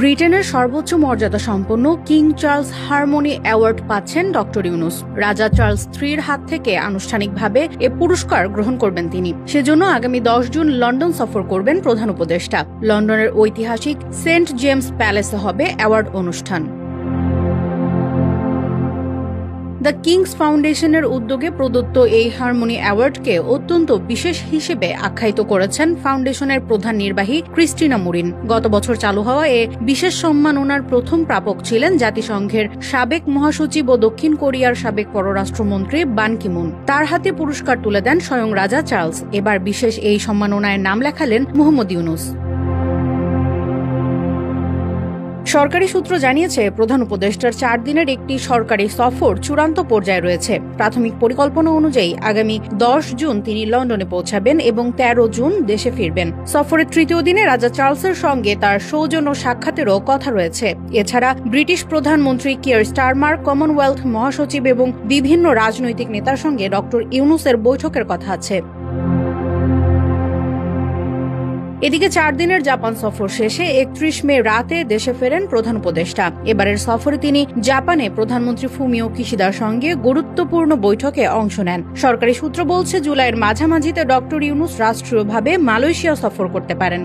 ব্রিটেনের সর্বোচ্চ মর্যাদা সম্পন্ন কিং চার্লস হারমোনি অ্যাওয়ার্ড পাচ্ছেন ডক্টর ইউনুস। রাজা চার্লস IIIর হাত থেকে আনুষ্ঠানিকভাবে এ পুরস্কার গ্রহণ করবেন তিনি। সেজন্য আগামী 10 জুন লন্ডন সফর করবেন প্রধান উপদেষ্টা। লন্ডনের ঐতিহাসিক সেন্ট জেমস প্যালেসে হবে অ্যাওয়ার্ড অনুষ্ঠান। দ্য কিংস ফাউন্ডেশনের উদ্যোগে প্রদত্ত এই হারমোনি অ্যাওয়ার্ডকে অত্যন্ত বিশেষ হিসেবে আখ্যায়িত করেছেন ফাউন্ডেশনের প্রধান নির্বাহী ক্রিস্টিনা মুরিন। গত বছর চালু হওয়া এ বিশেষ সম্মাননার প্রথম প্রাপক ছিলেন জাতিসংঘের সাবেক মহাসচিব ও দক্ষিণ কোরিয়ার সাবেক পররাষ্ট্রমন্ত্রী বান কি মুন। তার হাতে পুরস্কার তুলে দেন স্বয়ং রাজা চার্লস। এবার বিশেষ এই সম্মাননায় নাম লেখালেন মোহাম্মদ ইউনুস। সরকারি সূত্র জানিয়েছে, প্রধান উপদেষ্টার 4 দিনের একটি সরকারি সফর চূড়ান্ত পর্যায়ে রয়েছে। প্রাথমিক পরিকল্পনা অনুযায়ী আগামী 10 জুন তিনি লন্ডনে পৌঁছাবেন এবং 13 জুন দেশে ফিরবেন। সফরের তৃতীয় দিনে রাজা চার্লসের সঙ্গে তার সৌজন্য সাক্ষাতেরও কথা রয়েছে। এছাড়া ব্রিটিশ প্রধানমন্ত্রী কিয়ার স্টারমার, কমনওয়েলথ মহাসচিব এবং বিভিন্ন রাজনৈতিক নেতার সঙ্গে ডক্টর ইউনুসের বৈঠকের কথা আছে। এদিকে 4 দিনের জাপান সফর শেষে 31 মে রাতে দেশে ফেরেন প্রধান উপদেষ্টা। এবারের সফরে তিনি জাপানে প্রধানমন্ত্রী ফুমিও কিশিদার সঙ্গে গুরুত্বপূর্ণ বৈঠকে অংশ নেন। সরকারি সূত্র বলছে, জুলাইয়ের মাঝামাঝিতে ডক্টর ইউনুস রাষ্ট্রীয়ভাবে মালয়েশিয়া সফর করতে পারেন।